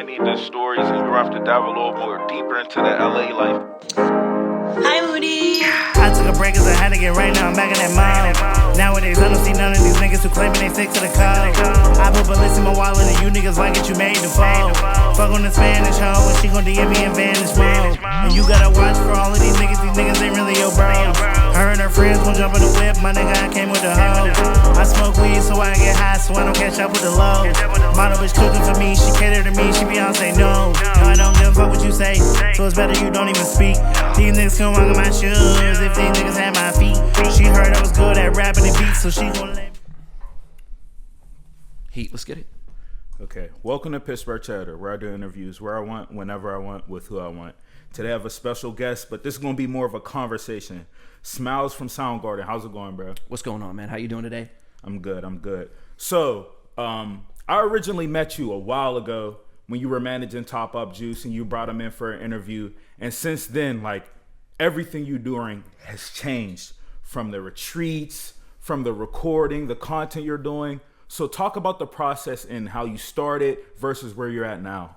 need the stories, and you have to dive a little more deeper into the LA life. Hi, Moody. I took a break cause I had to get right now, I'm back in that mode. Nowadays, I don't see none of these niggas who claiming they stick to the code. I put bullets in my wallet and you niggas like it, you made the fold. Fuck on the Spanish hoe, and she gon' DM me in vanish mode. And you gotta watch for all of these niggas ain't really your bros. Her and her friends gon' jump in the whip, my nigga, I came with the hose. I smoke weed so I get high, so I don't catch up with the lows. Model bitch cooking for me, she cater to me, she Beyonce, no. No, I don't give a fuck what you say, so it's better you don't even speak. These niggas come walk in my shoes if these niggas had my feet. She heard I was good at rapping and beats, so she gon' let me. Heat, let's get it. Okay, welcome to Pittsburgh Chatter, where I do interviews where I want, whenever I want, with who I want. Today I have a special guest, but this is gonna be more of a conversation. Smiles from Soundgarden. How's it going, bro? What's going on, man? How you doing today? I'm good. So, I originally met you a while ago when you were managing Top Up Juice and you brought him in for an interview. And since then, like, everything you're doing has changed, from the retreats, from the recording, the content you're doing. So talk about the process and how you started versus where you're at now.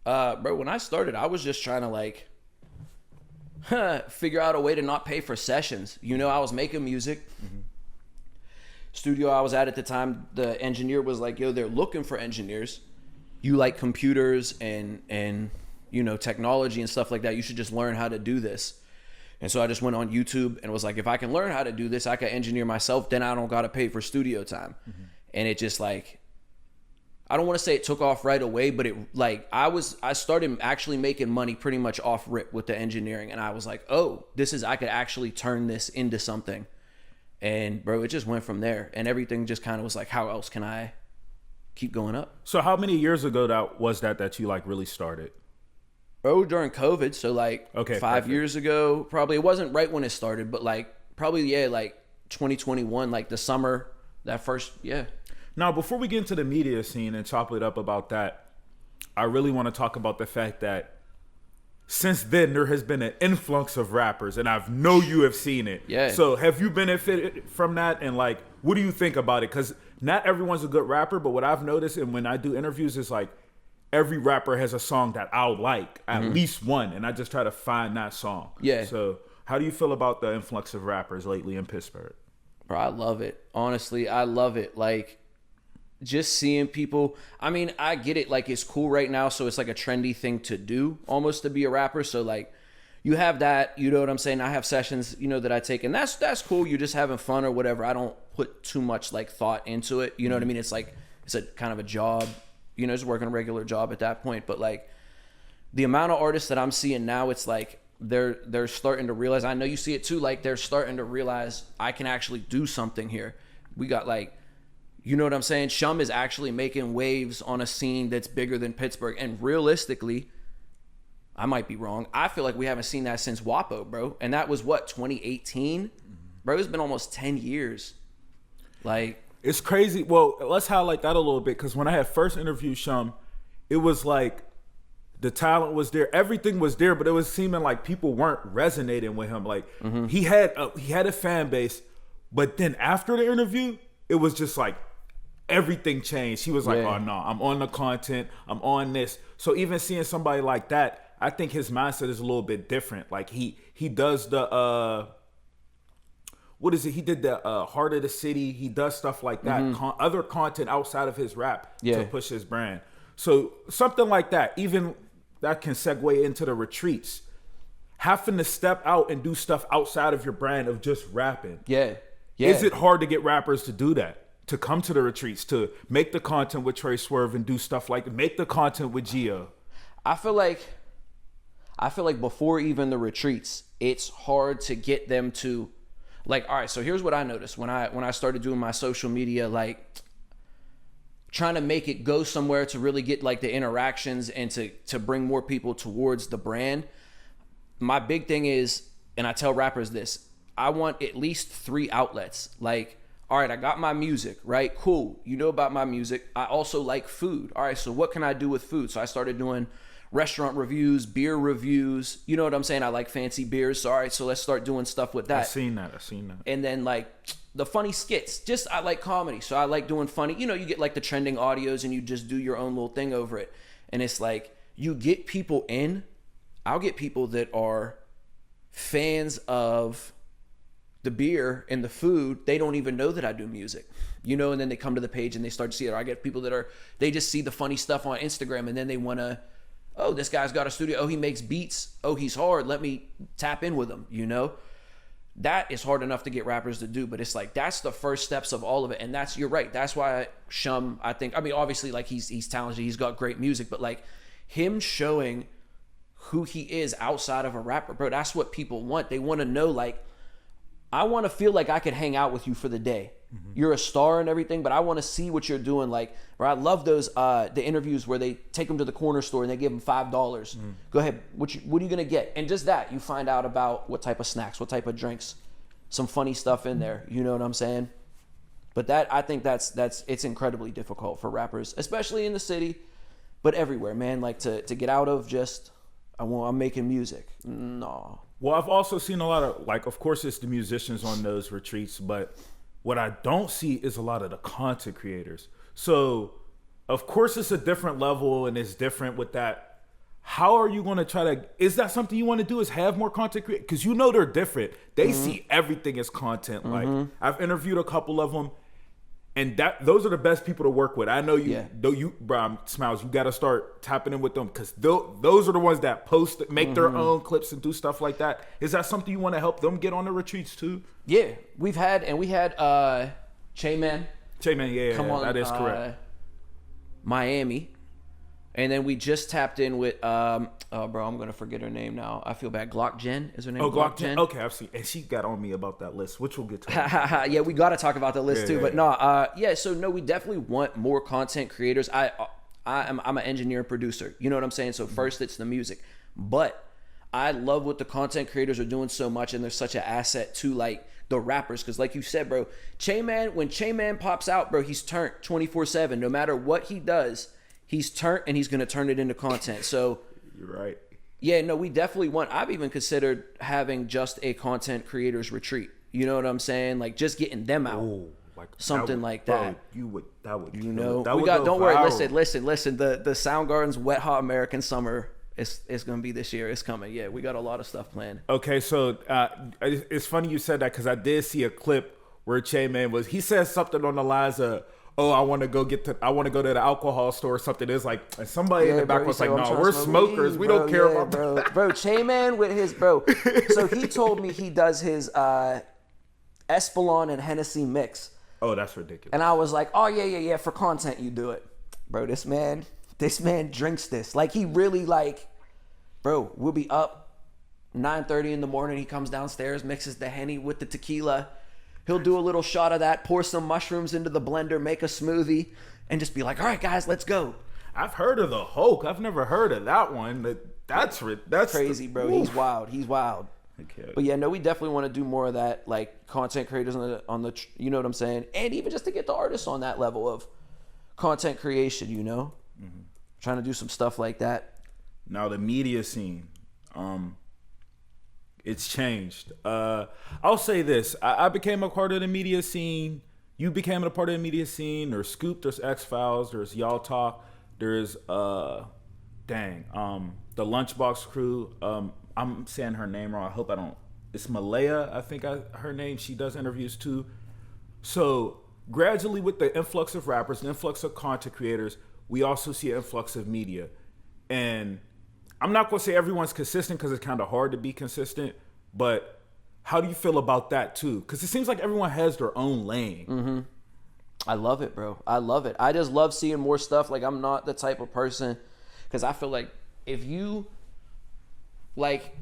Bro, when I started, I was just trying to like figure out a way to not pay for sessions. You know, I was making music. Mm-hmm. Studio I was at the time, the engineer was like, yo, they're looking for engineers. You like computers and you know, technology and stuff like that. You should just learn how to do this. And so I just went on YouTube and was like, if I can learn how to do this, I can engineer myself, then I don't got to pay for studio time. Mm-hmm. And it just like, I don't want to say it took off right away, but it like, I started actually making money pretty much off rip with the engineering. And I was like, oh, I could actually turn this into something. And bro, it just went from there. And everything just kind of was like, how else can I keep going up? So how many years ago that you like really started? Bro, during COVID, so like okay, 5 years ago, probably. It wasn't right when it started, but like probably, yeah, like 2021, like the summer, that first, yeah. Now, before we get into the media scene and chop it up about that, I really want to talk about the fact that since then there has been an influx of rappers, and I know you have seen it. Yeah. So have you benefited from that? And like, what do you think about it? Because not everyone's a good rapper, but what I've noticed, and when I do interviews, is like, every rapper has a song that I'll like, at least one, and I just try to find that song. Yeah. So how do you feel about the influx of rappers lately in Pittsburgh? Bro, I love it. Honestly, I love it. Like, just seeing people, I mean, I get it. Like, it's cool right now, so it's like a trendy thing to do, almost, to be a rapper. So, like, you have that, you know what I'm saying? I have sessions, you know, that I take, and that's cool. You're just having fun or whatever. I don't put too much, like, thought into it. You know what I mean? It's like, it's a kind of a job. You know, just working a regular job at that point. But like the amount of artists that I'm seeing now, it's like they're starting to realize, I know you see it too, like they're starting to realize I can actually do something here. We got like, you know what I'm saying? Shum is actually making waves on a scene that's bigger than Pittsburgh. And realistically, I might be wrong, I feel like we haven't seen that since WAPO, bro. And that was what, 2018? Mm-hmm. Bro, it's been almost 10 years. Like, it's crazy. Well, let's highlight that a little bit, because when I had first interviewed Shum, it was like the talent was there, everything was there, but it was seeming like people weren't resonating with him. Like he had a fan base, but then after the interview, it was just like everything changed. He was like, "Oh no, I'm on the content, I'm on this." So even seeing somebody like that, I think his mindset is a little bit different. Like he does the what is it? He did the Heart of the City. He does stuff like that. Other content outside of his rap to push his brand. So something like that, even that can segue into the retreats. Having to step out and do stuff outside of your brand of just rapping. Yeah. Is it hard to get rappers to do that? To come to the retreats, to make the content with Trey Swerve and do stuff like, make the content with Gio? I feel like before even the retreats, it's hard to get them to, like, all right, so here's what I noticed when I started doing my social media, like trying to make it go somewhere to really get like the interactions and to bring more people towards the brand. My big thing is, and I tell rappers this, I want at least 3 outlets. Like, all right, I got my music, right? Cool. You know about my music. I also like food. All right, so what can I do with food? So I started doing restaurant reviews, beer reviews. You know what I'm saying? I like fancy beers. So, all right, so let's start doing stuff with that. I've seen that. And then like the funny skits. Just I like comedy, so I like doing funny. You know, you get like the trending audios and you just do your own little thing over it. And it's like you get people in. I'll get people that are fans of the beer and the food. They don't even know that I do music, you know, and then they come to the page and they start to see it. Or I get people that they just see the funny stuff on Instagram and then they want to, oh, this guy's got a studio. Oh, he makes beats. Oh, he's hard. Let me tap in with him, you know? That is hard enough to get rappers to do, but it's like, that's the first steps of all of it. And you're right. That's why Shum, I think, I mean, obviously like he's talented. He's got great music, but like him showing who he is outside of a rapper, bro, that's what people want. They want to know, like, I want to feel like I could hang out with you for the day. Mm-hmm. You're a star and everything, but I want to see what you're doing. Like, bro, I love those the interviews where they take them to the corner store and they give them $5. Mm-hmm. Go ahead, what are you gonna get? And just that, you find out about what type of snacks, what type of drinks, some funny stuff in there. You know what I'm saying? But that, I think that's it's incredibly difficult for rappers, especially in the city, but everywhere, man. Like to get out of just I'm making music. No. Well, I've also seen a lot of, like, of course it's the musicians on those retreats, but what I don't see is a lot of the content creators. So, of course it's a different level and it's different with that. How are you going to try to, is that something you want to do, is have more content creators? Because you know they're different. They see everything as content. Like, I've interviewed a couple of them, and those are the best people to work with. I know bro, Smiles, you got to start tapping in with them because those are the ones that post, make their own clips and do stuff like that. Is that something you want to help them get on the retreats too? Yeah, we had Che-Man. Che-Man, yeah, come on, that is correct. Miami. And then we just tapped in with, I'm going to forget her name now. I feel bad. Glock Jen is her name. Oh, Glock Jen. Okay, I've seen. And she got on me about that list, which we'll get to. Yeah, we got to talk about the list too. Yeah. But no, so no, we definitely want more content creators. I'm an engineer and producer. You know what I'm saying? So first it's the music. But I love what the content creators are doing so much, and they're such an asset to like the rappers. Because like you said, bro, when Che-Man pops out, bro, he's turned 24/7. No matter what he does, he's turned, and he's going to turn it into content. So you're right. Yeah, no, we definitely want, I've even considered having just a content creators retreat. You know what I'm saying? Like just getting them out. Ooh, like something like that. Bro, that would you know, that we would got, don't worry, viral. listen. The Soundgarden's Wet Hot American Summer is going to be this year. It's coming. Yeah, we got a lot of stuff planned. Okay, so it's funny you said that because I did see a clip where Che-Man he said something on the lines of, oh, I want to go to the alcohol store or something. It's like, and somebody in the back was like, no, we're smokers. We don't care about that. Bro, Che-Man with his, bro. So he told me he does his Espolon and Hennessy mix. Oh, that's ridiculous. And I was like, oh, yeah, for content you do it. Bro, this man drinks this. Like he really like, bro, we'll be up 9:30 in the morning. He comes downstairs, mixes the Henny with the tequila. He'll do a little shot of that, pour some mushrooms into the blender, make a smoothie, and just be like, all right, guys, let's go. I've heard of the Hulk. I've never heard of that one. That's crazy, bro. He's wild. Okay. But yeah, no, we definitely want to do more of that, like content creators on the you know what I'm saying? And even just to get the artists on that level of content creation, you know? Mm-hmm. Trying to do some stuff like that. Now the media scene, it's changed. I'll say this. I became a part of the media scene. You became a part of the media scene. There's Scoop, there's X-Files, there's Y'all Talk, there's the Lunchbox Crew. I'm saying her name wrong. I hope I don't. It's Malaya, I think her name. She does interviews too. So gradually with the influx of rappers, the influx of content creators, we also see an influx of media. And I'm not going to say everyone's consistent because it's kind of hard to be consistent, but how do you feel about that too? Because it seems like everyone has their own lane. Mm-hmm. I love it, bro. I love it. I just love seeing more stuff. Like I'm not the type of person, because I feel like if you like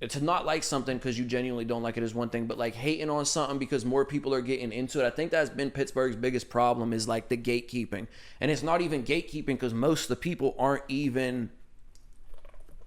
to not like something because you genuinely don't like it is one thing, but like hating on something because more people are getting into it. I think that's been Pittsburgh's biggest problem is like the gatekeeping. And it's not even gatekeeping because most of the people aren't even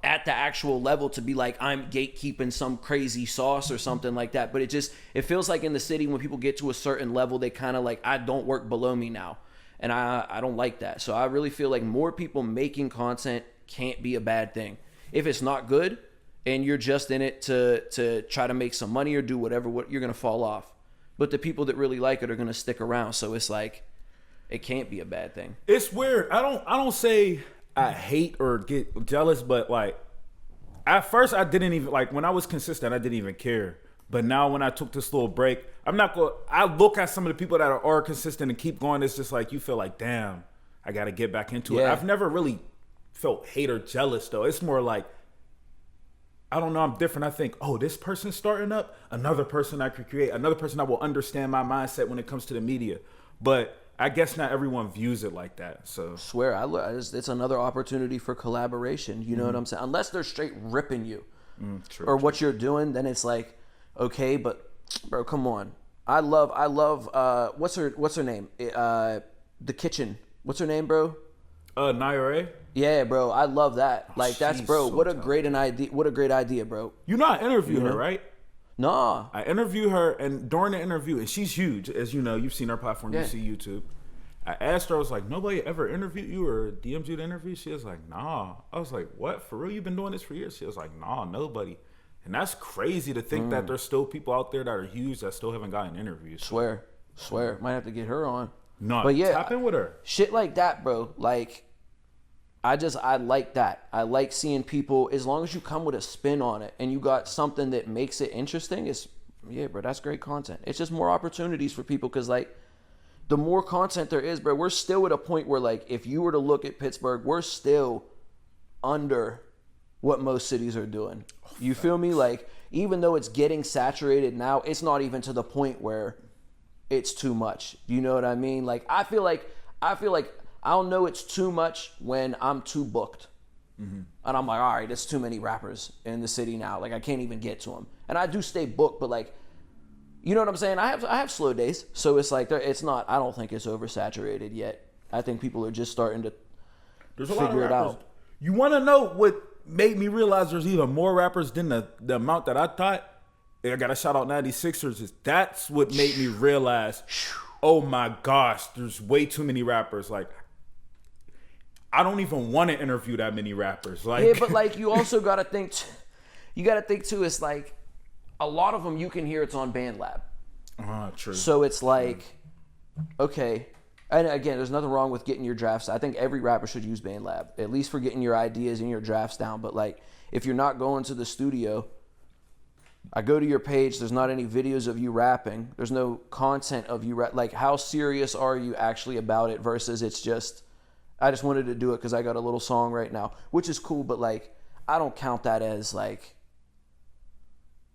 at the actual level to be like, I'm gatekeeping some crazy sauce or something like that. But it feels like in the city when people get to a certain level, they kind of like, I don't work below me now. And I don't like that. So I really feel like more people making content can't be a bad thing. If it's not good and you're just in it to try to make some money or do whatever, you're going to fall off. but the people that really like it are gonna stick around. So it's like, it can't be a bad thing. It's weird. I don't say I hate or get jealous, but like at first I didn't even like when I was consistent, I didn't even care. But now when I took this little break, I look at some of the people that are consistent and keep going. It's just like you feel like, damn, I got to get back into it. I've never really felt hate or jealous though. It's more like, I don't know, I'm different. I think, oh, this person's starting up, another person I could create, another person that will understand my mindset when it comes to the media. But I guess not everyone views it like that. So Swear, it's another opportunity for collaboration. You know what I'm saying? Unless they're straight ripping you what you're doing, then it's like, okay, but bro, come on. I love what's her name? The Kitchen. What's her name, bro? Naira. Yeah, bro. I love that. Like that's bro. So what a great idea. What a great idea, bro. You know, I interviewed her, right? Nah. I interviewed her, and during the interview, and she's huge, as you know. You've seen her platform. You see YouTube. I asked her, I was like, nobody ever interviewed you or DM'd you to interview? She was like, nah. I was like, what? For real? You've been doing this for years? She was like, nah, nobody. And that's crazy to think that there's still people out there that are huge that still haven't gotten interviews. Swear. Might have to get her on. No, but yeah, tap in with her. Shit like that, bro. Like, I like that. I like seeing people, as long as you come with a spin on it and you got something that makes it interesting, bro, that's great content. It's just more opportunities for people because, like, the more content there is, bro, we're still at a point where, like, if you were to look at Pittsburgh, we're still under what most cities are doing. You feel me? Like, even though it's getting saturated now, it's not even to the point where it's too much. You know what I mean? Like, I feel like I'll know it's too much when I'm too booked. And I'm like, all right, there's too many rappers in the city now. Like, I can't even get to them. And I do stay booked, but like, you know what I'm saying? I have slow days. So it's like, it's not, I don't think it's oversaturated yet. I think people are just starting to figure it out. You want to know what made me realize there's even more rappers than the amount that I thought? I got to shout out 96ers. That's what made me realize, oh my gosh, there's way too many rappers. Like, I don't even want to interview that many rappers. Like, yeah, but like, you also got to think, too, it's like, a lot of them you can hear it's on BandLab. True. So it's like, okay. And again, there's nothing wrong with getting your drafts. I think every rapper should use BandLab, at least for getting your ideas and your drafts down. But like, if you're not going to the studio, I go to your page, there's not any videos of you rapping. There's no content of you like, how serious are you actually about it versus it's just, I just wanted to do it because I got a little song right now, which is cool. But like, I don't count that as like,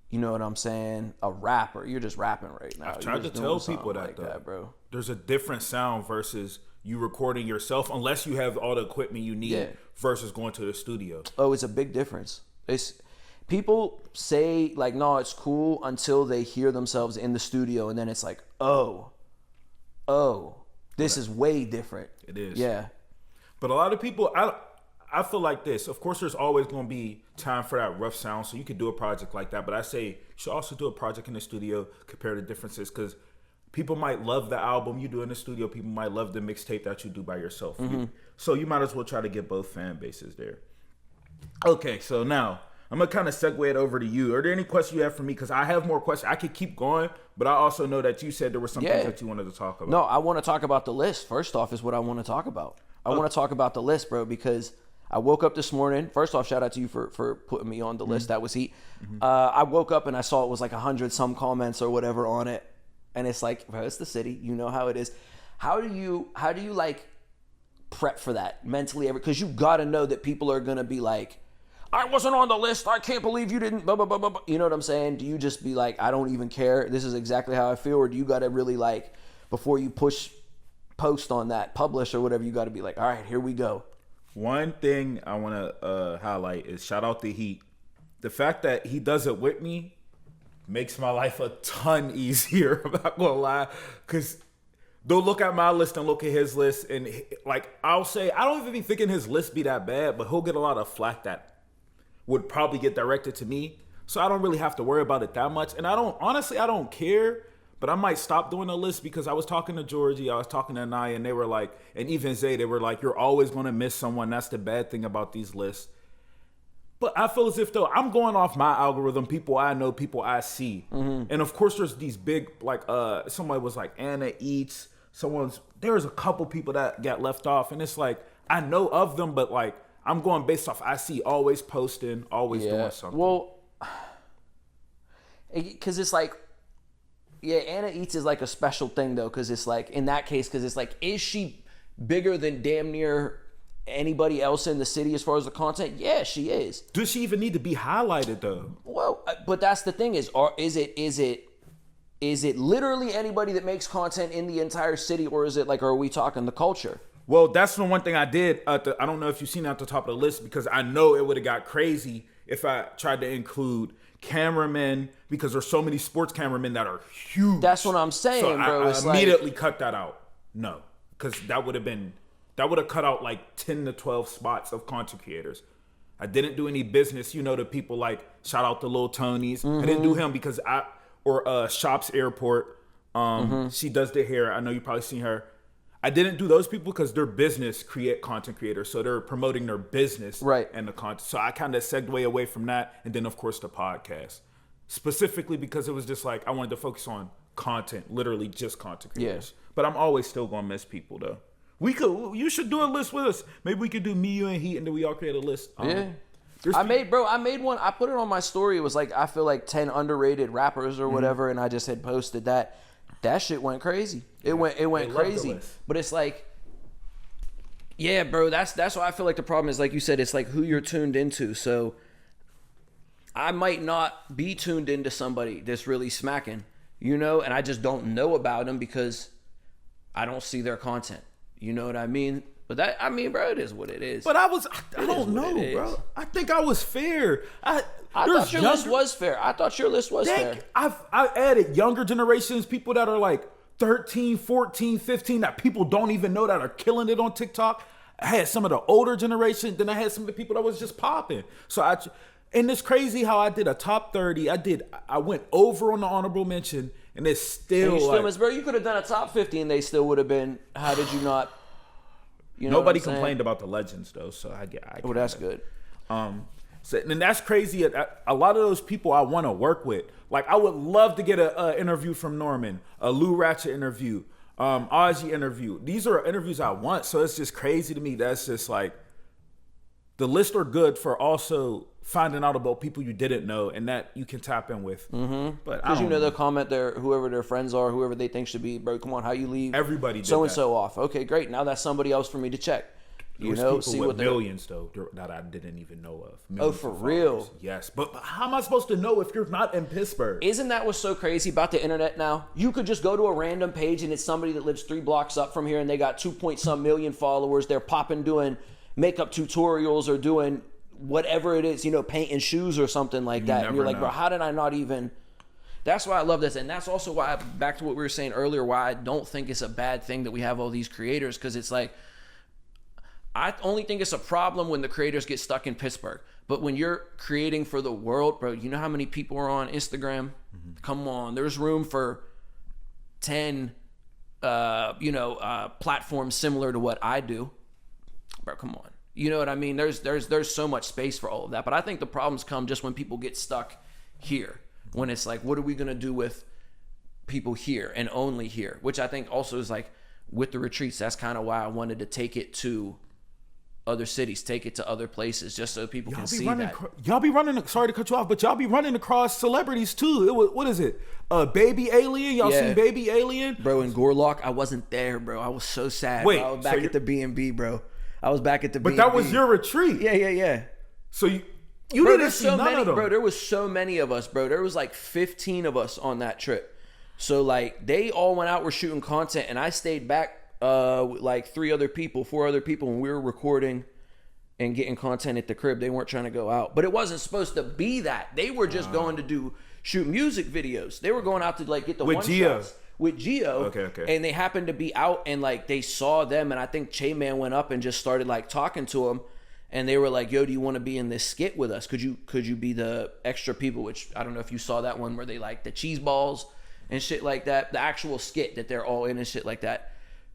you know what I'm saying? A rapper. You're just rapping right now. I've tried to tell people that, like though. That, bro. There's a different sound versus you recording yourself, unless you have all the equipment you need, versus going to the studio. Oh, it's a big difference. People say like, no, it's cool until they hear themselves in the studio, and then it's like, oh, this is way different. It is. Yeah. But a lot of people, I feel like this. Of course, there's always going to be time for that rough sound, so you could do a project like that. But I say you should also do a project in the studio, compare the differences, because people might love the album you do in the studio. People might love the mixtape that you do by yourself. So you might as well try to get both fan bases there. Okay, so now I'm going to kind of segue it over to you. Are there any questions you have for me? Because I have more questions. I could keep going, but I also know that you said there were some things that you wanted to talk about. No, I want to talk about the list. First off is what I want to talk about. I want to talk about the list, bro, because I woke up this morning. First off, shout out to you for putting me on the list. That was heat. I woke up and I saw it was like 100 some comments or whatever on it. And it's like, bro, it's the city. You know how it is. How do you like prep for that mentally? Because you got to know that people are going to be like, I wasn't on the list. I can't believe you didn't. Blah, blah, blah, blah. You know what I'm saying? Do you just be like, I don't even care. This is exactly how I feel. Or do you got to really like, before you post on that, publish or whatever, you got to be like, all right, here we go. One thing I want to highlight is shout out to Heat. The fact that he does it with me makes my life a ton easier. I'm not going to lie. Because they'll look at my list and look at his list. And like, I'll say, I don't even be thinking his list be that bad, but he'll get a lot of flack that would probably get directed to me. So I don't really have to worry about it that much. And I don't care. But I might stop doing a list because I was talking to Georgie, I was talking to Naya, and they were like, and even Zay, they were like, you're always going to miss someone. That's the bad thing about these lists. But I feel as if though I'm going off my algorithm, people I know, people I see, and of course there's these big like somebody was like Anna Eats. There's a couple people that got left off, and it's like I know of them, but like I'm going based off I see always posting, always doing something. Well, because it's like, yeah, Anna Eats is like a special thing though, because it's like in that case, because it's like, is she bigger than damn near anybody else in the city as far as the content? Yeah, she is. Does she even need to be highlighted though? Well, but that's the thing is it literally anybody that makes content in the entire city, or is it like, are we talking the culture? Well, that's the one thing I did. I don't know if you've seen it at the top of the list, because I know it would have got crazy if I tried to include cameramen, because there's so many sports cameramen that are huge. That's what I'm saying, so bro. I it's immediately cut that out. No, because that would have cut out like 10 to 12 spots of content creators. I didn't do any business, the people like shout out to Lil Tony's. I didn't do him because Shops Airport. She does the hair. I know you probably seen her. I didn't do those people because their business create content creators, so they're promoting their business, right? And the content. So I kind of segued away from that, and then of course the podcast, specifically because it was just like I wanted to focus on content, literally just content creators. Yeah. But I'm always still gonna miss people though. You should do a list with us. Maybe we could do me, you, and Heat, and then we all create a list. Yeah. I made one. I put it on my story. It was like, I feel like 10 underrated rappers or whatever, and I just had posted that. That shit went crazy. It went crazy. But it's like, yeah, bro, that's why I feel like the problem is, like you said, it's like who you're tuned into. So I might not be tuned into somebody that's really smacking, and I just don't know about them because I don't see their content. You know what I mean? But bro, it is what it is. But I don't know, bro. I think I was fair. I thought your list was fair. I added younger generations, people that are like 13, 14, 15, that people don't even know that are killing it on TikTok. I had some of the older generation, then I had some of the people that was just popping. And it's crazy how I did a top 30. I went over on the honorable mention, and it's still. And you bro, you could have done a top 50, and they still would have been. How did you not? Nobody complained about the legends though, so I that's good. And that's crazy. A lot of those people I want to work with. Like I would love to get a interview from Norman, a Lou Ratchet interview, Ozzy interview. These are interviews I want. So it's just crazy to me. That's just like the lists are good for also finding out about people you didn't know and that you can tap in with. But because they'll comment whoever their friends are, whoever they think should be, bro, come on, how you leave everybody so and so off. Okay, great. Now that's somebody else for me to check. See what millions though that I didn't even know of. Millions for real? Yes, but how am I supposed to know if you're not in Pittsburgh? Isn't that what's so crazy about the internet now? You could just go to a random page and it's somebody that lives 3 blocks up from here and they got 2-point-some million followers. They're popping doing makeup tutorials or doing whatever it is, painting shoes or something like that. And you're like, bro, how did I not even? That's why I love this. And that's also why, back to what we were saying earlier, why I don't think it's a bad thing that we have all these creators, because it's like, I only think it's a problem when the creators get stuck in Pittsburgh. But when you're creating for the world, bro, you know how many people are on Instagram? Come on, there's room for 10, platforms similar to what I do. Bro, come on. You know what I mean? There's so much space for all of that. But I think the problems come just when people get stuck here. When it's like, what are we going to do with people here and only here? Which I think also is like with the retreats. That's kind of why I wanted to take it to other cities, take it to other places, just so people can see that. Y'all be running, sorry to cut you off, but y'all be running across celebrities too. What is it? Baby Alien? Y'all seen Baby Alien? Bro, in Gorlock, I wasn't there, bro. I was so sad. Wait, I was back at the B&B, bro. I was back at the B&B. But that was your retreat. Yeah. So you didn't see none of them. Bro, there was so many of us, bro. There was like 15 of us on that trip. So like they all went out, were shooting content, and I stayed back with like 4 other people when we were recording and getting content at the crib. They weren't trying to go out. But it wasn't supposed to be that. They were just going to shoot music videos. They were going out to like get the one shots with Gio. Okay. And they happened to be out and like they saw them, and I think Che Man went up and just started like talking to them, and they were like, yo, do you want to be in this skit with us? Could you be the extra people? Which I don't know if you saw that one where they like the cheese balls and shit like that. The actual skit that they're all in and shit like that,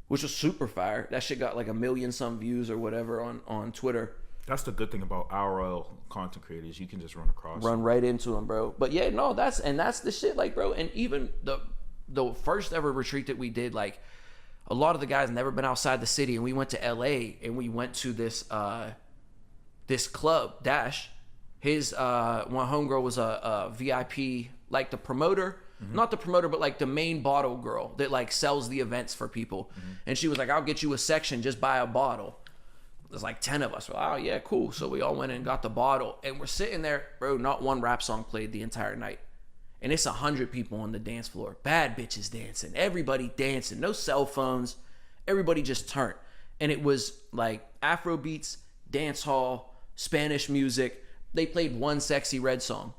which was super fire. That shit got like 1 million some views or whatever on Twitter. That's the good thing about IRL content creators. You can just run across. Run right into them, bro. But yeah, no, that's the shit, like, bro. And even the first ever retreat that we did, like, a lot of the guys never been outside the city, and we went to LA and we went to this this club, Dash. His one homegirl was a VIP, like the promoter, not the promoter, but like the main bottle girl that like sells the events for people. And she was like, I'll get you a section, just buy a bottle. There's like 10 of us. We're like, oh yeah, cool. So we all went and got the bottle, and we're sitting there, bro. Not one rap song played the entire night, and it's 100 people on the dance floor. Bad bitches dancing, everybody dancing, no cell phones, everybody just turned, and it was like Afro beats, dance hall, Spanish music. They played one Sexy Red song.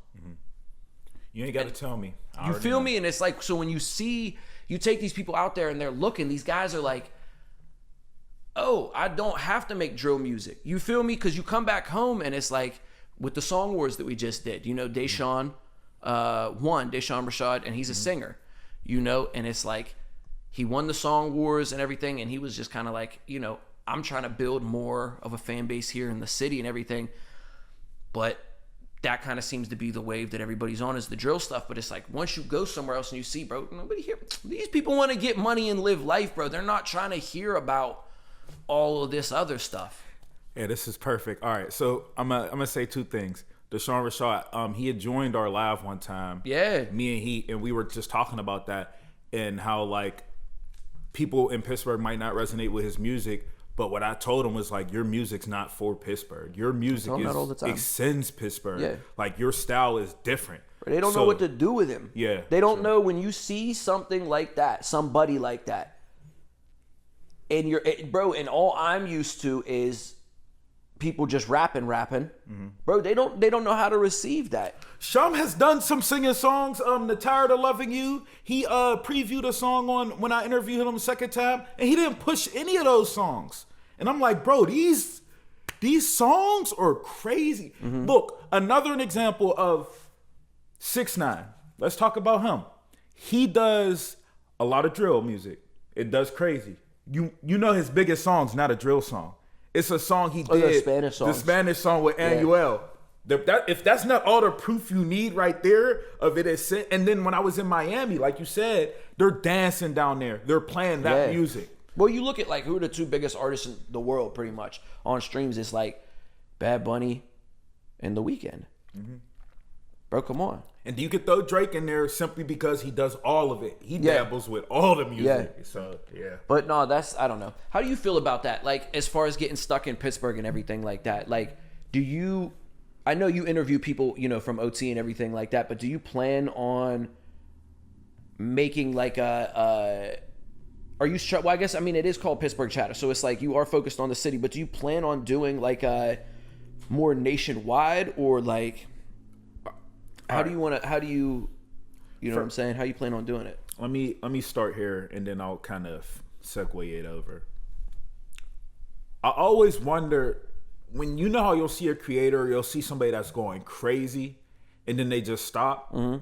You ain't got to tell me. You feel me? And it's like, so when you take these people out there and they're looking, these guys are like, oh, I don't have to make drill music. You feel me? Because you come back home and it's like, with the Song Wars that we just did, you know, Deshaun Rashad, and he's a singer, you know, and it's like, he won the Song Wars and everything, and he was just kind of like, you know, I'm trying to build more of a fan base here in the city and everything, but that kind of seems to be the wave that everybody's on, is the drill stuff. But it's like, once you go somewhere else and you see, bro, nobody here, these people want to get money and live life, bro. They're not trying to hear about all of this other stuff. Yeah, this is perfect. All right, so I'm gonna say two things. Deshaun Rashad, he had joined our live one time. Yeah, me and we were just talking about that and how like people in Pittsburgh might not resonate with his music, but what I told him was like, your music's not for Pittsburgh. Your music extends Pittsburgh. Yeah. Like, your style is different. They don't know what to do with him. Yeah, they don't know when you see something like that, somebody like that, and bro, and all I'm used to is people just rapping. Bro, they don't know how to receive that. Shum has done some singing songs. The Tired of Loving You. He previewed a song on when I interviewed him the second time, and he didn't push any of those songs. And I'm like, bro, these songs are crazy. Look, another example of 6ix9ine. Let's talk about him. He does a lot of drill music. It does crazy. You know his biggest song's not a drill song. It's a song he did. The Spanish song with Anuel. Yeah. If that's not all the proof you need right there of it is, and then when I was in Miami, like you said, they're dancing down there. They're playing that music. Well, you look at like who are the two biggest artists in the world pretty much on streams. It's like Bad Bunny and The Weeknd. Bro, come on. And you could throw Drake in there simply because he does all of it. He dabbles with all the music. So, yeah. But no, I don't know. How do you feel about that? Like, as far as getting stuck in Pittsburgh and everything like that, like, I know you interview people, you know, from OT and everything like that, but do you plan on making like well, I guess, I mean, it is called Pittsburgh Chatter, so it's like you are focused on the city, but do you plan on doing like a more nationwide, or like, how do you know what I'm saying? How you plan on doing it? Let me start here, and then I'll kind of segue it over. I always wonder, when you know how you'll see a creator, you'll see somebody that's going crazy, and then they just stop, and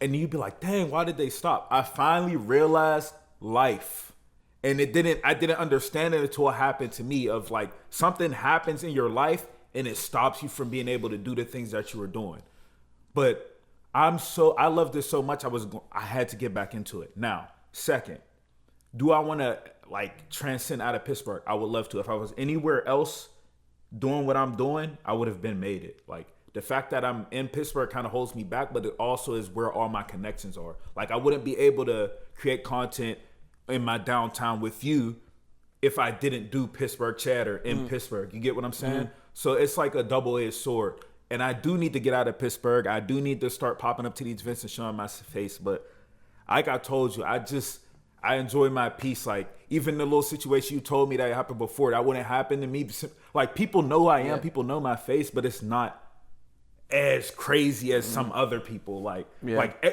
you'd be like, dang, why did they stop? I finally realized life, and I didn't understand it until it happened to me. Of like, something happens in your life, and it stops you from being able to do the things that you were doing. But I love this so much, I had to get back into it. Now, second, do I want to like transcend out of Pittsburgh? I would love to. If I was anywhere else doing what I'm doing, I would have made it. Like, the fact that I'm in Pittsburgh kind of holds me back, but it also is where all my connections are. Like, I wouldn't be able to create content in my downtown with you if I didn't do Pittsburgh Chatter in Pittsburgh. You get what I'm saying? So it's like a double-edged sword. And I do need to get out of Pittsburgh. I do need to start popping up to these events and showing my face. But like I told you, I enjoy my peace. Like, even the little situation you told me that happened before, that wouldn't happen to me. Like, people know who I am. People know my face, but it's not as crazy as some other people. Like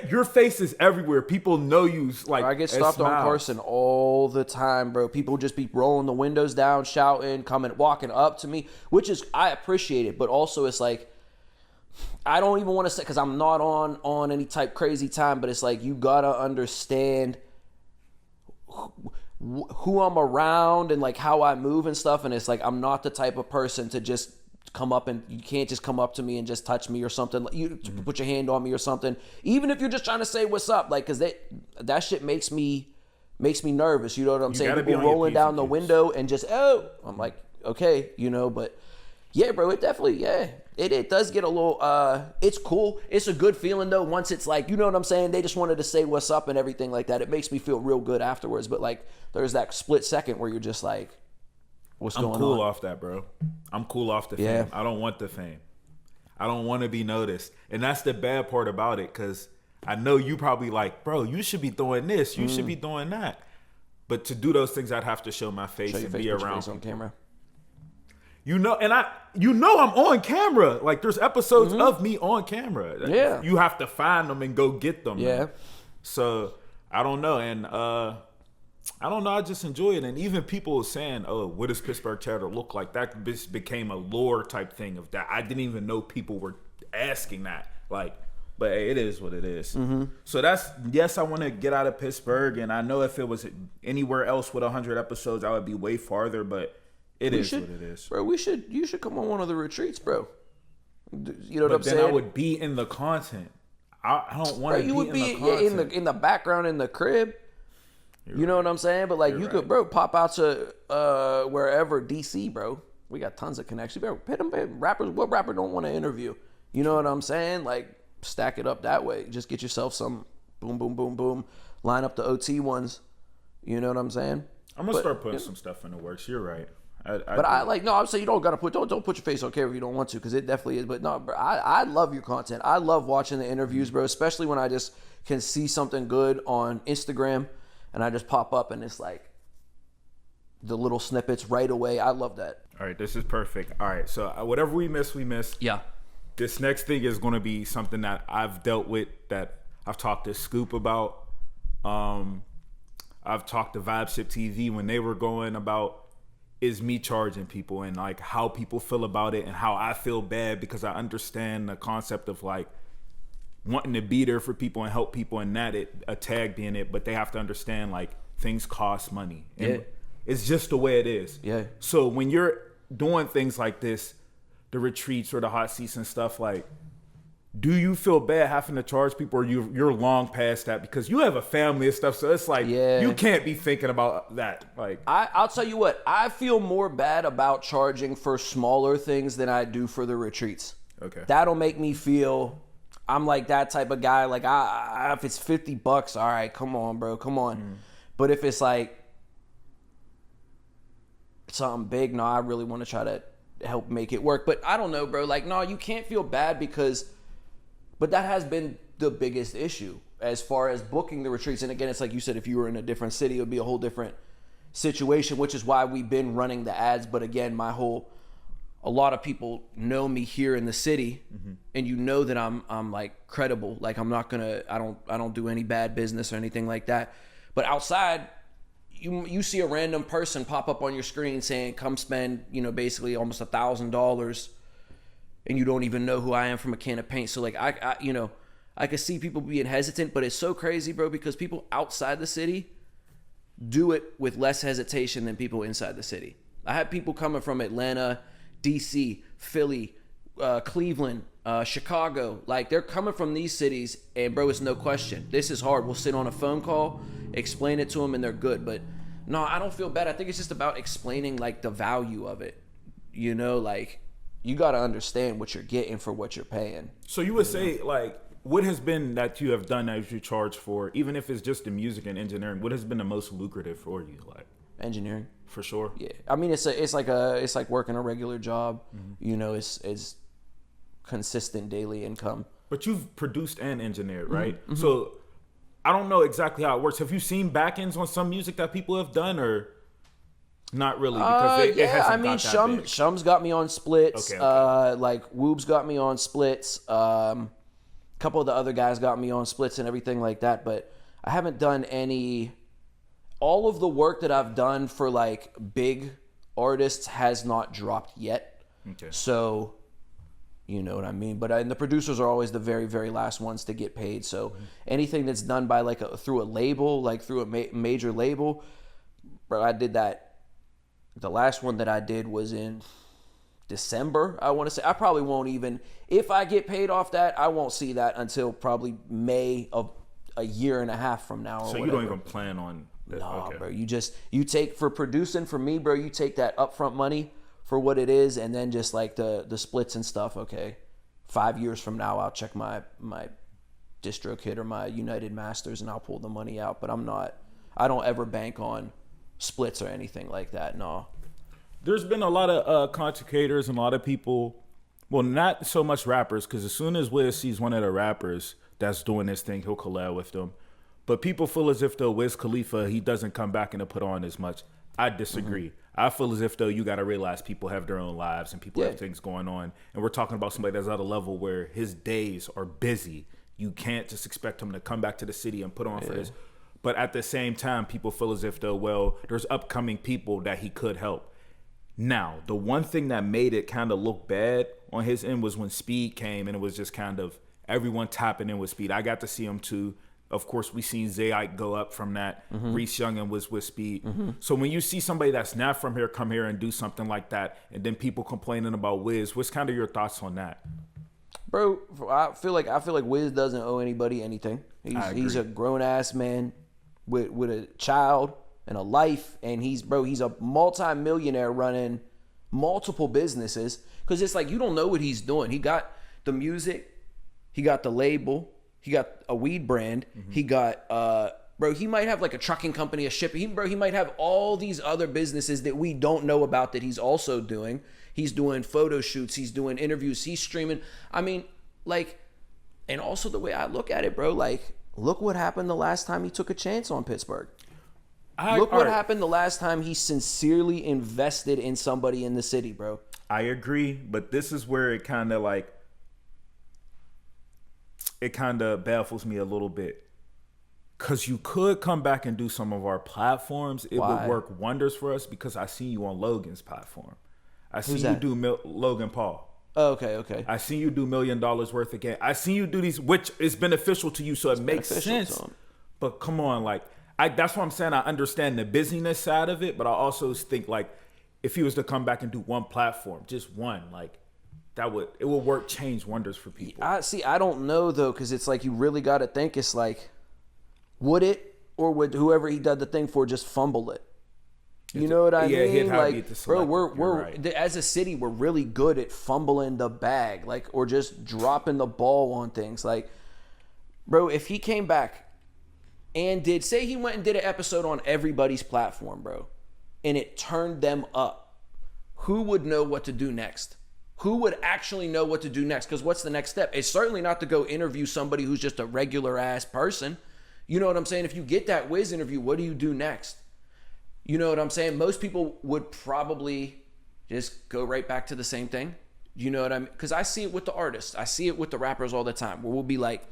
your face is everywhere. People know you. Like, I get stopped on Carson all the time, bro. People just be rolling the windows down, shouting, walking up to me, which is, I appreciate it. But also it's like, I don't even want to say, because I'm not on any type crazy time, but it's like, you gotta understand who I'm around and like how I move and stuff. And it's like, I'm not the type of person to just come up, and you can't just come up to me and just touch me or something. You put your hand on me or something, even if you're just trying to say what's up, like, cause that shit makes me nervous. You know what I'm saying? People rolling down the window and just, I'm like, okay, you know, but yeah, bro, it definitely, it does get a little, it's cool. It's a good feeling though. Once it's like, you know what I'm saying? They just wanted to say what's up and everything like that. It makes me feel real good afterwards. But like, there's that split second where you're just like, what's going on? I'm cool off that, bro. I'm cool off the fame. I don't want the fame. I don't want to be noticed. And that's the bad part about it, because I know you probably like, bro, you should be doing this. You should be doing that. But to do those things, I'd have to show my face and be around. Face on camera. You know, and I'm on camera. Like, there's episodes of me on camera. Yeah. You have to find them and go get them. Yeah. Man. So, I don't know. And I don't know. I just enjoy it. And even people saying, oh, what does Pittsburgh Cheddar look like? That just became a lore type thing of that. I didn't even know people were asking that. Like, but hey, it is what it is. So yes, I want to get out of Pittsburgh. And I know if it was anywhere else with 100 episodes, I would be way farther. But it is what it is. Bro, you should come on one of the retreats, bro. You know what I'm saying? But then I would be in the content. I don't want to be in the content. in the background in the crib. You know what I'm saying? But like, you could, bro, pop out to wherever, DC, bro. We got tons of connections. Bro, hit them rappers. What rapper don't want to interview? You know what I'm saying? Like, stack it up that way. Just get yourself some boom, boom, boom, boom. Line up the OT ones. You know what I'm saying? I'm gonna start putting some stuff in the works. You're right. I'm saying you don't gotta don't put your face on camera if you don't want to, because it definitely is. But no, bro, I love your content. I love watching the interviews, bro. Especially when I just can see something good on Instagram. And I just pop up and it's like the little snippets right away. I love that. All right, this is perfect. All right, so whatever we miss. Yeah. This next thing is going to be something that I've dealt with, that I've talked to Scoop about. I've talked to Vibeship TV when they were going about, is me charging people and like how people feel about it and how I feel bad, because I understand the concept of like wanting to be there for people and help people, and that a tag being it, but they have to understand like things cost money. And it's just the way it is. Yeah. So when you're doing things like this, the retreats or the hot seats and stuff, like, do you feel bad having to charge people, or you're long past that because you have a family and stuff? So it's like, you can't be thinking about that. Like, I'll tell you what, I feel more bad about charging for smaller things than I do for the retreats. Okay. That'll make me feel, I'm like that type of guy. Like, if it's $50, all right, come on, bro, come on. But if it's like something big, no, I really want to try to help make it work. But I don't know, bro. Like, no, you can't feel bad but that has been the biggest issue as far as booking the retreats. And again, it's like you said, if you were in a different city, it would be a whole different situation, which is why we've been running the ads. But again, a lot of people know me here in the city, and you know that I'm like credible. Like, I'm not gonna, I don't do any bad business or anything like that. But outside, you see a random person pop up on your screen saying, come spend, basically almost $1,000, and you don't even know who I am from a can of paint. So like, I could see people being hesitant, but it's so crazy, bro, because people outside the city do it with less hesitation than people inside the city. I had people coming from Atlanta, DC, Philly, Cleveland, Chicago. Like, they're coming from these cities, and bro, it's no question. This is hard. We'll sit on a phone call, explain it to them, and they're good. But no, I don't feel bad. I think it's just about explaining like the value of it. Like, you got to understand what you're getting for what you're paying. So you would say, like, what has been that you have done that you charge for, even if it's just the music and engineering, what has been the most lucrative for you? Like, engineering. For sure. Yeah. I mean, it's like working a regular job. It's consistent daily income. But you've produced and engineered, right? So I don't know exactly how it works. Have you seen back ends on some music that people have done, or not really? Because it hasn't got that big. Shum's got me on splits. Okay. Like, Woob's got me on splits. A couple of the other guys got me on splits and everything like that. But I haven't done any. All of the work that I've done for like big artists has not dropped yet. Okay. So, you know what I mean? But and the producers are always the very, very last ones to get paid. So anything that's done by like through a label, like through a major label, bro, I did that. The last one that I did was in December, I want to say. I probably won't even, if I get paid off that, I won't see that until probably May of a year and a half from now. Or so you don't even plan on that? Nah, okay. bro. You take, for producing for me, bro, you take that upfront money for what it is, and then just like the splits and stuff. Okay, 5 years from now, I'll check my DistroKid or my United Masters, and I'll pull the money out. But I don't ever bank on splits or anything like that. No. There's been a lot of content creators and a lot of people, well, not so much rappers, because as soon as Wiz sees one of the rappers that's doing this thing, he'll collab with them. But people feel as if though Wiz Khalifa, he doesn't come back and put on as much. I disagree. I feel as if though you got to realize people have their own lives and people have things going on. And we're talking about somebody that's at a level where his days are busy. You can't just expect him to come back to the city and put on for this. But at the same time, people feel as if though, well, there's upcoming people that he could help. Now, the one thing that made it kind of look bad on his end was when Speed came, and it was just kind of everyone tapping in with Speed. I got to see him too. Of course, we seen Zayike go up from that. Reese Youngin was with Speed. So when you see somebody that's not from here come here and do something like that, and then people complaining about Wiz, what's kind of your thoughts on that? Bro, I feel like Wiz doesn't owe anybody anything. He's a grown ass man with a child and a life, and he's a multi-millionaire running multiple businesses. Because it's like, you don't know what he's doing. He got the music, he got the label, he got a weed brand, he got bro, he might have like a trucking company, a shipping. He might have all these other businesses that we don't know about that he's also doing. He's doing photo shoots, he's doing interviews, he's streaming. I mean, like, and also the way I look at it, bro, like, look what happened the last time he took a chance on Pittsburgh. Look what happened the last time he sincerely invested in somebody in the city, bro. I agree, but this is where it kind of like, it kind of baffles me a little bit. Because you could come back and do some of our platforms. It would work wonders for us, because I see you on Logan's platform. I see you do Logan Paul. Oh, okay. I see you do $1 million worth of game. I see you do these, which is beneficial to you, so it makes sense. But come on, like, that's what I'm saying. I understand the busyness side of it, but I also think like, if he was to come back and do one platform, just one, like, it would work, change wonders for people. I don't know though, because it's like, you really got to think. It's like, would it, or would whoever he did the thing for just fumble it? You know what I mean? Like, bro, we're as a city, we're really good at fumbling the bag, like, or just dropping the ball on things. Like, bro, if he came back and say he went and did an episode on everybody's platform, bro, and it turned them up, who would know what to do next? Who would actually know what to do next? Because what's the next step? It's certainly not to go interview somebody who's just a regular ass person. You know what I'm saying? If you get that Wiz interview, what do you do next? You know what I'm saying? Most people would probably just go right back to the same thing. You know what I mean? Because I see it with the artists. I see it with the rappers all the time, where we'll be like,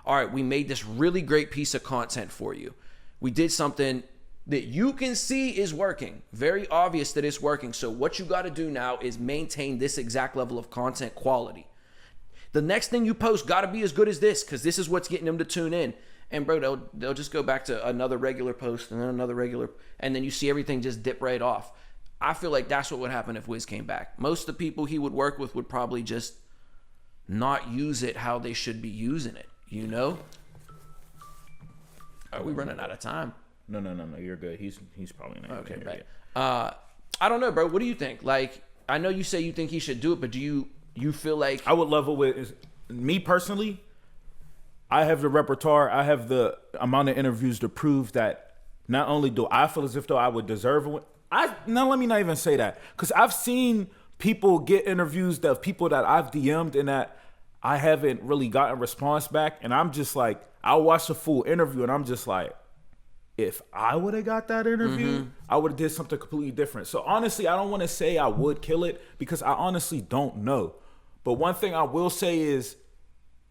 all right, we made this really great piece of content for you. We did something that you can see is working. Very obvious that it's working. So what you got to do now is maintain this exact level of content quality. The next thing you post got to be as good as this, because this is what's getting them to tune in. And bro, they'll just go back to another regular post and then another regular, and then you see everything just dip right off. I feel like that's what would happen if Wiz came back. Most of the people he would work with would probably just not use it how they should be using it, you know? Are we running out of time? No, you're good. He's probably not. Okay, right. I don't know, bro. What do you think? Like, I know you say you think he should do it, but do you feel like... I would level with, me personally, I have the repertoire, I have the amount of interviews to prove that not only do I feel as if though I would deserve it. Now let me not even say that, because I've seen people get interviews of people that I've DM'd and that I haven't really gotten a response back, and I'm just like, I'll watch the full interview and I'm just like, if I would have got that interview, I would have did something completely different. So honestly, I don't want to say I would kill it, because I honestly don't know. But one thing I will say is,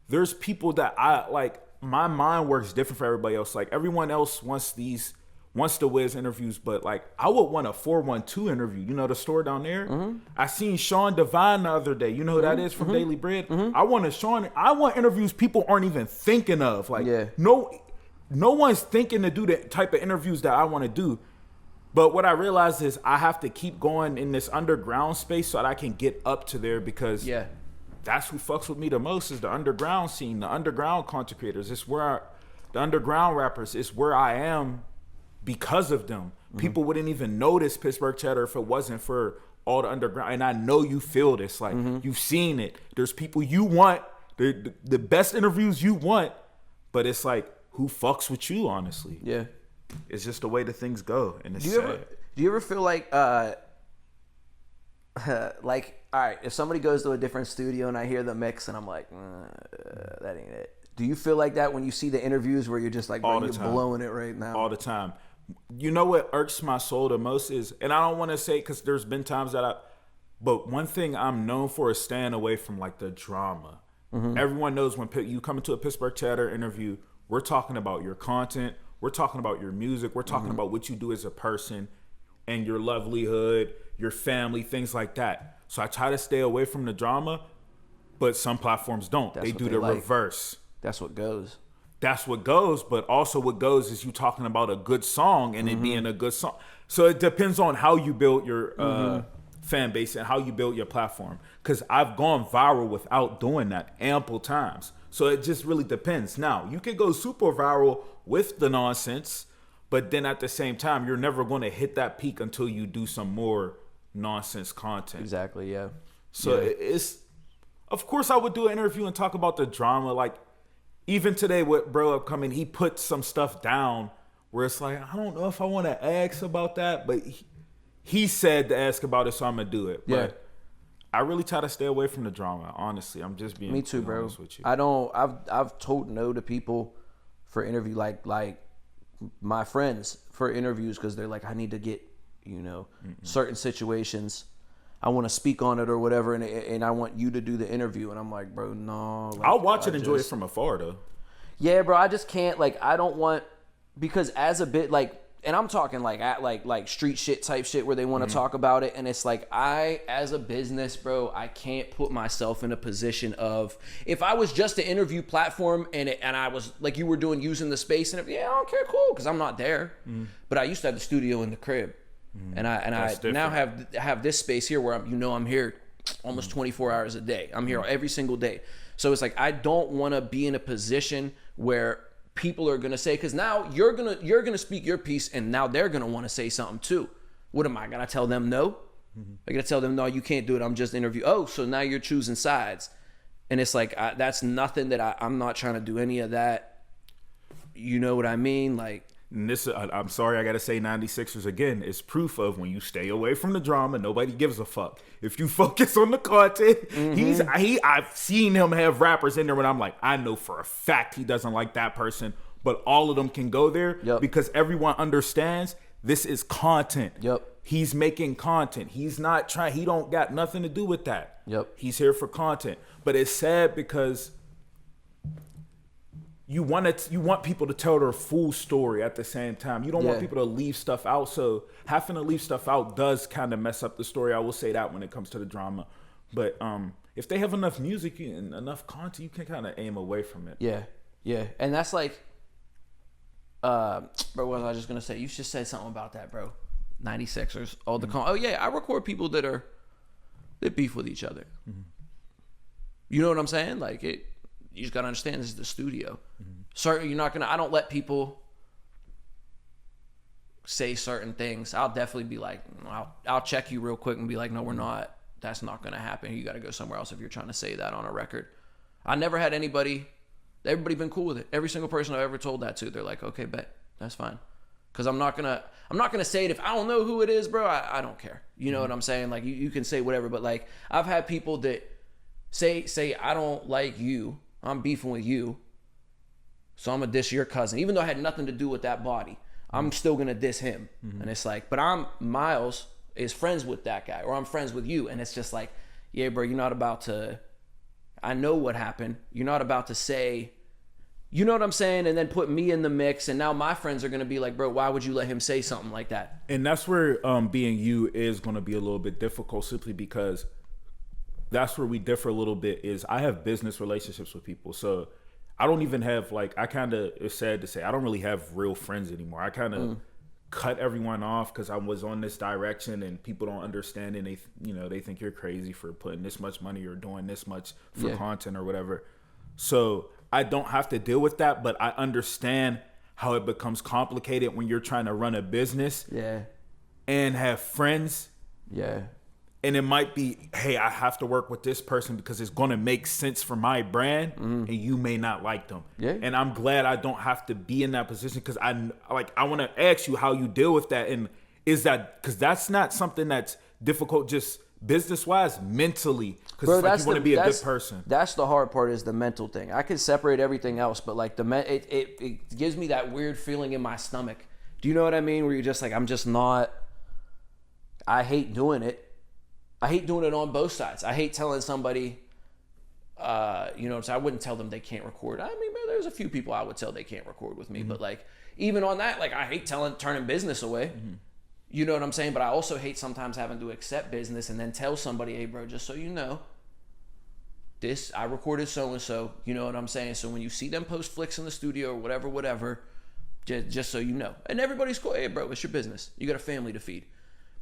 there's people that I like, my mind works different for everybody else. Like, everyone else wants the Wiz interviews, but like, I would want a 412 interview. You know the store down there? I seen Sean Devine the other day. You know who that is from Daily Bread? I want interviews people aren't even thinking of. Like, no one's thinking to do the type of interviews that I want to do. But what I realized is I have to keep going in this underground space so that I can get up to there, because that's who fucks with me the most is the underground scene, the underground content creators. It's where the underground rappers, it's where I am because of them. People wouldn't even notice Pittsburgh Cheddar if it wasn't for all the underground. And I know you feel this. Like, you've seen it. There's people you want, the best interviews you want, but it's like, who fucks with you, honestly? Yeah. It's just the way the things go, and it's Do you ever feel like like, all right, if somebody goes to a different studio and I hear the mix and I'm like, that ain't it. Do you feel like that when you see the interviews where you're just like, bro, you're blowing it right now? All the time. You know what irks my soul the most is, and I don't want to say because there's been times but one thing I'm known for is staying away from like the drama. Everyone knows when you come into a Pittsburgh Chatter interview, we're talking about your content, we're talking about your music, we're talking about what you do as a person and your livelihood, your family, things like that. So I try to stay away from the drama, but some platforms don't. They do the reverse. That's what goes. That's what goes, but also what goes is you talking about a good song and it being a good song. So it depends on how you build your fan base and how you build your platform. Because I've gone viral without doing that ample times. So it just really depends. Now, you can go super viral with the nonsense, but then at the same time, you're never going to hit that peak until you do some more nonsense content. Exactly, yeah. So it's, of course I would do an interview and talk about the drama. Like, even today with Bro Upcoming, he put some stuff down where it's like, I don't know if I want to ask about that, but he said to ask about it, so I'm going to do it. But I really try to stay away from the drama, honestly. I'm just being honest with you. I've told no to people for interview, like my friends for interviews, because they're like, I need to get, certain situations. I want to speak on it or whatever, and I want you to do the interview. And I'm like, bro, no. Like, I'll watch it and enjoy it from afar, though. Yeah, bro, I just can't, I don't want, because as a bit, and I'm talking like street shit type shit where they want to talk about it, and it's like, as a business, bro, I can't put myself in a position of, if I was just an interview platform and I was like you were doing, using the space, and I don't care, cool, because I'm not there. But I used to have the studio in the crib, and I now have this space here where I'm here almost 24 hours a day. I'm here every single day. So it's like, I don't want to be in a position where people are gonna say, because now you're gonna speak your piece, and now they're gonna want to say something too. What am I gonna tell them? No, I gotta tell them, no, you can't do it. I'm just interview. Oh, so now you're choosing sides, and it's like, that's nothing that I'm not trying to do any of that. You know what I mean? Like, and this, I'm sorry, I gotta say 96ers again, is proof of when you stay away from the drama, nobody gives a fuck. If you focus on the content, I've seen him have rappers in there when I'm like, I know for a fact he doesn't like that person, but all of them can go there because everyone understands this is content. He's making content. He's not trying, he don't got nothing to do with that. He's here for content. But it's sad because you want people to tell their full story at the same time. You don't want people to leave stuff out. So having to leave stuff out does kind of mess up the story. I will say that when it comes to the drama. But if they have enough music and enough content, you can kind of aim away from it. Yeah. And that's like, bro, what was I just going to say? You just said something about that, bro. 96ers. All the oh, yeah, I record people that beef with each other. You know what I'm saying? Like, you just gotta understand, this is the studio. You're not gonna, I don't let people say certain things. I'll definitely be like, I'll check you real quick and be like, no, we're not. That's not gonna happen. You gotta go somewhere else if you're trying to say that on a record. I never had everybody been cool with it. Every single person I've ever told that to, they're like, okay, bet, that's fine. Cause I'm not gonna say it if I don't know who it is, bro. I don't care. You know what I'm saying? Like, you can say whatever, but like, I've had people that say I don't like you, I'm beefing with you, so I'm gonna diss your cousin, even though I had nothing to do with that body. I'm still gonna diss him. And it's like, but Miles is friends with that guy, or I'm friends with you, and it's just like, yeah, bro, you're not about to, I know what happened, you're not about to say, you know what I'm saying, and then put me in the mix, and now my friends are gonna be like, bro, why would you let him say something like that? And that's where being you is gonna be a little bit difficult, simply because that's where we differ a little bit. Is I have business relationships with people, so I don't even have, like, I kind of, it's sad to say, I don't really have real friends anymore. I kind of cut everyone off because I was on this direction and people don't understand and they think you're crazy for putting this much money or doing this much for content or whatever. So I don't have to deal with that, but I understand how it becomes complicated when you're trying to run a business and have friends. Yeah. And it might be, hey, I have to work with this person because it's going to make sense for my brand, and you may not like them. Yeah. And I'm glad I don't have to be in that position because I want to ask you how you deal with that. And is that, because that's not something that's difficult just business-wise, mentally, because like you want to be a good person. That's the hard part, is the mental thing. I can separate everything else, but like it gives me that weird feeling in my stomach. Do you know what I mean? Where you're just like, I'm just not, I hate doing it. I hate doing it on both sides. I hate telling somebody, so I wouldn't tell them they can't record. I mean, there's a few people I would tell they can't record with me, but like, even on that, like, I hate turning business away. You know what I'm saying? But I also hate sometimes having to accept business and then tell somebody, hey, bro, just so you know, I recorded so-and-so, you know what I'm saying? So when you see them post flicks in the studio or whatever, just so you know. And everybody's cool. Hey, bro, it's your business. You got a family to feed.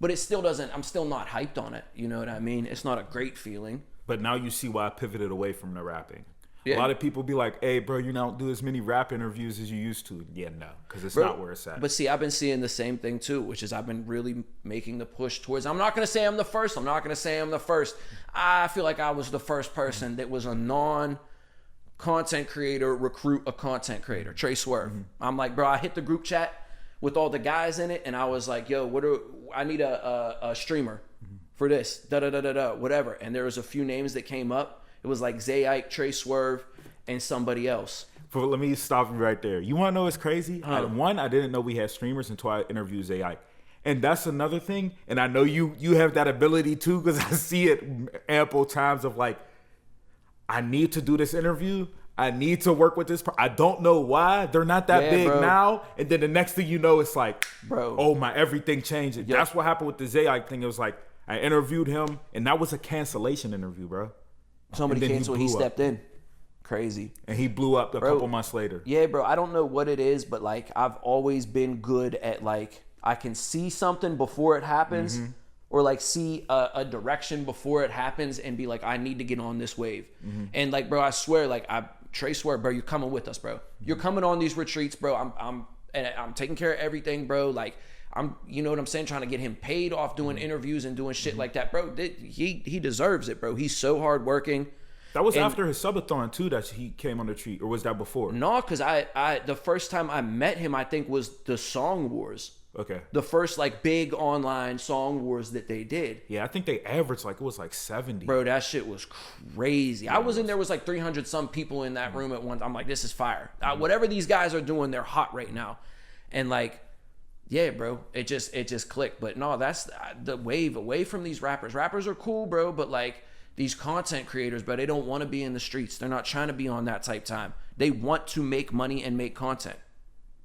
But it still doesn't, I'm still not hyped on it. You know what I mean? It's not a great feeling. But now you see why I pivoted away from the rapping. Yeah. A lot of people be like, hey, bro, you don't do as many rap interviews as you used to. Yeah, no, because it's not where it's at. But see, I've been seeing the same thing too, which is I've been really making the push towards, I'm not going to say I'm the first. I feel like I was the first person that was a non-content creator recruit a content creator, Trey Swerve. I'm like, bro, I hit the group chat with all the guys in it, and I was like, yo, I need a streamer for this, whatever. And there was a few names that came up. It was like Zay Ike, Trey Swerve, and somebody else. But let me stop you right there. You want to know what's crazy? I didn't know we had streamers until I interviewed Zay Ike. And that's another thing. And I know you have that ability too, because I see it ample times of like, I need to do this interview. I need to work with this. I don't know why. They're not that big now. And then the next thing you know, it's like, oh, my everything changed. Yep. That's what happened with the Zay Ike thing. It was like, I interviewed him, and that was a cancellation interview, bro. Somebody canceled, he stepped in. Crazy. And he blew up a couple months later. Yeah, bro. I don't know what it is, but like, I've always been good at like, I can see something before it happens, or like see a direction before it happens and be like, I need to get on this wave. And like, bro, I swear, like, Trey Swerve, bro, you're coming with us, bro. You're coming on these retreats, bro. I'm taking care of everything, bro. Like, you know what I'm saying? Trying to get him paid off doing interviews and doing shit like that, bro. He deserves it, bro. He's so hardworking. That was after his subathon too that he came on the retreat, or was that before? No, because I the first time I met him, I think was the Song Wars. Okay. The first like big online Song Wars that they did. Yeah, I think they averaged like, it was like 70. Bro, that shit was crazy. Yeah, I was in there was like 300 some people in that room at once. I'm like, this is fire. Whatever these guys are doing, they're hot right now. And like, yeah, bro, it just clicked. But no, that's the wave away from these rappers. Rappers are cool, bro, but like these content creators, bro, they don't want to be in the streets. They're not trying to be on that type time. They want to make money and make content.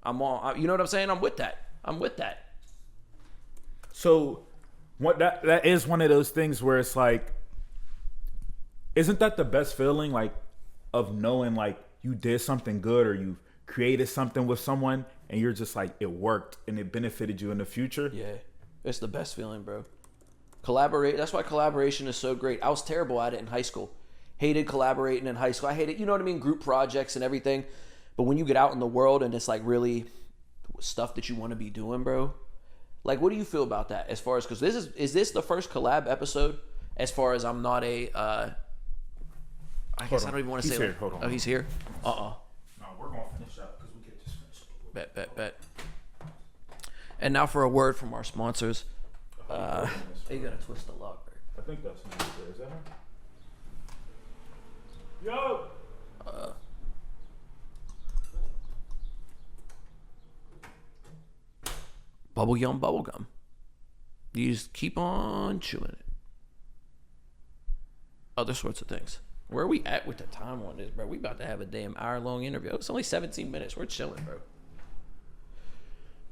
You know what I'm saying? I'm with that. So what that is one of those things where it's like, isn't that the best feeling, like, of knowing like you did something good or you created something with someone and you're just like, it worked and it benefited you in the future? Yeah, it's the best feeling, bro. Collaborate. That's why collaboration is so great. I was terrible at it in high school. Hated collaborating in high school. I hated, you know what I mean, group projects and everything. But when you get out in the world and it's like really stuff that you want to be doing, bro. Like, what do you feel about that? As far as, because is this the first collab episode? As far as I'm not a, I guess I don't even want to say. Here. Hold on. Oh, he's here. No, we're gonna finish up because we get just finished. Bet. And now for a word from our sponsors. You gotta twist the lock, bro. I think that's nice. Is that her? Yo. Bubblegum. You just keep on chewing it. Other sorts of things. Where are we at with the time on this, bro? We about to have a damn hour-long interview. It's only 17 minutes. We're chilling, bro.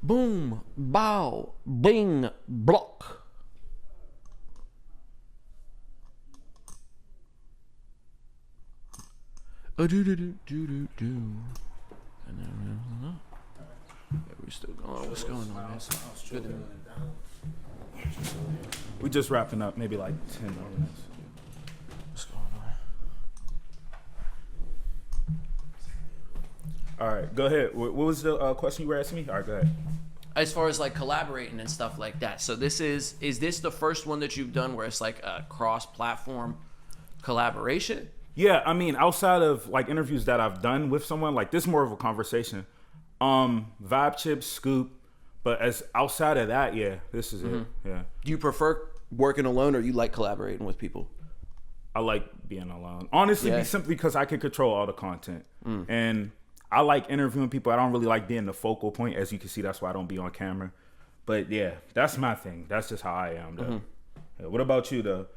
Boom, bow, bing, block. Do. still going. What's going on, man? Good to meet you. We just wrapping up, maybe like 10 more minutes. What's going on? All right, go ahead. What was the question you were asking me? All right, go ahead. As far as like collaborating and stuff like that. So this is this the first one that you've done where it's like a cross-platform collaboration? Yeah, I mean, outside of like interviews that I've done with someone, like this is more of a conversation. Vibe Chip, Scoop, but as outside of that, yeah, this is it. Yeah. Do you prefer working alone or you like collaborating with people? I like being alone. Honestly, simply because I can control all the content. And I like interviewing people. I don't really like being the focal point. As you can see, that's why I don't be on camera. But yeah, that's my thing. That's just how I am, though. Yeah, what about you, though?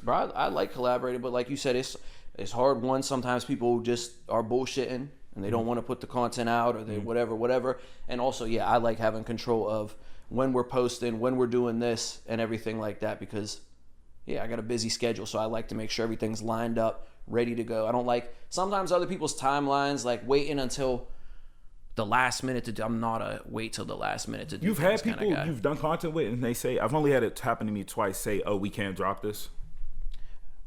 Bro, I like collaborating, but like you said, it's hard. One, sometimes people just are bullshitting and they don't want to put the content out or they whatever. And also, yeah, I like having control of when we're posting, when we're doing this and everything like that because, yeah, I got a busy schedule. So I like to make sure everything's lined up, ready to go. I don't like sometimes other people's timelines, like waiting until the last minute to do. I'm not a wait till the last minute to do. You've had people you've done content with and they say, I've only had it happen to me twice, say, oh, we can't drop this.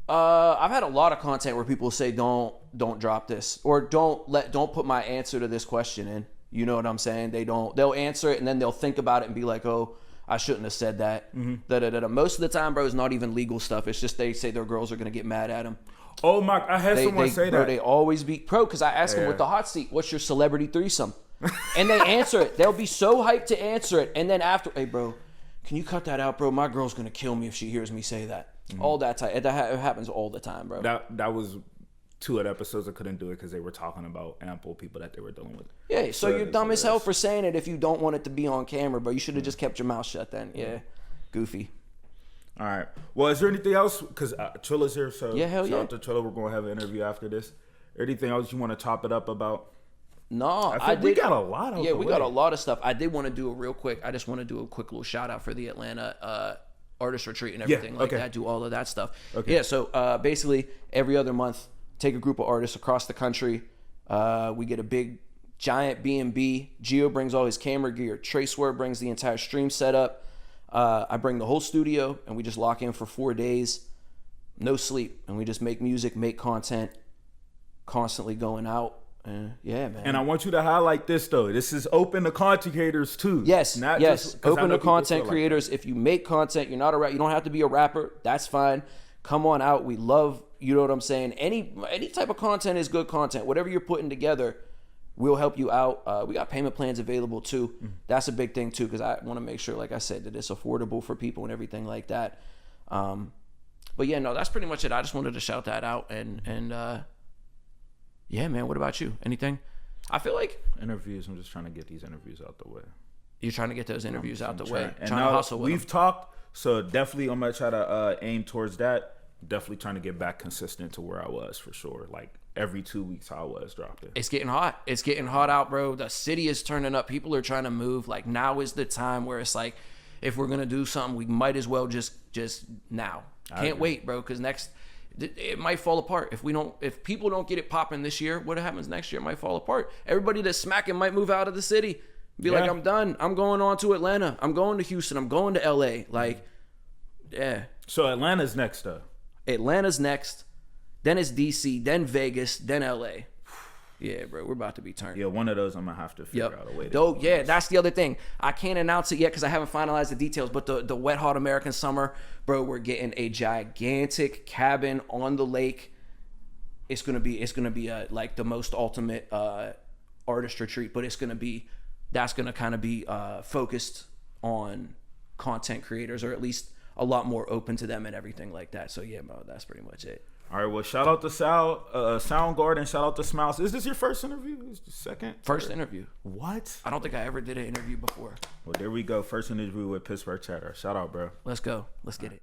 I've had a lot of content where people say don't drop this or don't put my answer to this question in. You know what I'm saying? They'll answer it and then they'll think about it and be like, oh, I shouldn't have said that. Most of the time, bro, it's not even legal stuff. It's just they say their girls are gonna get mad at them. Oh my! I had someone say bro, that. They always be because I ask them with the hot seat, what's your celebrity threesome? And they answer it. They'll be so hyped to answer it, and then after, hey, bro, can you cut that out, bro? My girl's gonna kill me if she hears me say that. All that time, it happens all the time, bro. That was 2 of the episodes I couldn't do it because they were talking about ample people that they were dealing with. Yeah, so you're dumb as hell for saying it if you don't want it to be on camera, bro. You should have just kept your mouth shut then. Yeah, goofy. All right. Well, is there anything else? Because Trilla's here, so yeah, hell shout out to Trilla. We're going to have an interview after this. Anything else you want to top it up about? No, we got a lot of we got a lot of stuff. I did want to do I just want to do a quick little shout out for the Atlanta artist retreat and everything like that. Do all of that stuff. Okay. Yeah, so basically every other month, take a group of artists across the country. We get a big, giant B&B. Gio brings all his camera gear. Swerve brings the entire stream setup. I bring the whole studio, and we just lock in for 4 days. No sleep. And we just make music, make content, constantly going out. Yeah, man. And I want you to highlight this, though. This is open to content creators, too. Yes, open to content creators. If you make content, you're not a rapper. You don't have to be a rapper. That's fine. Come on out. We love, you know what I'm saying? Any type of content is good content. Whatever you're putting together, we'll help you out. We got payment plans available, too. That's a big thing, too, because I want to make sure, like I said, that it's affordable for people and everything like that. But, yeah, no, that's pretty much it. I just wanted to shout that out. And yeah, man, what about you? Anything? I feel like interviews. I'm just trying to get these interviews out the way. You're trying to get those interviews out the way. And trying now to hustle with we've them. talked, so definitely I'm gonna try to aim towards that. Definitely trying to get back consistent to where I was for sure. Like every 2 weeks, how I was dropping. It's getting hot. It's getting hot out, bro. The city is turning up. People are trying to move. Like now is the time where it's like, if we're gonna do something, we might as well just now. Can't wait, bro. Because next. It might fall apart if people don't get it popping this year. What happens next year? It might fall apart. Everybody that's smacking might move out of the city. Be like, I'm done. I'm going on to Atlanta. I'm going to Houston. I'm going to LA. Like, yeah. So Atlanta's next, though. Atlanta's next. Then it's DC. Then Vegas. Then LA. Yeah, bro, we're about to be turned. Yeah, one of those I'm gonna have to figure out a way to. Oh, yeah, that's the other thing. I can't announce it yet because I haven't finalized the details. But the Wet Hot American Summer, bro, we're getting a gigantic cabin on the lake. It's gonna be like the most ultimate artist retreat, but that's gonna kind of be focused on content creators, or at least a lot more open to them and everything like that. So yeah, bro, that's pretty much it. All right, well, shout out to Soundgarden, shout out to Smiles. Is this your first interview? Is this second? First interview. What? I don't think I ever did an interview before. Well, there we go. First interview with Pittsburgh Chatter. Shout out, bro. Let's go. Let's get it.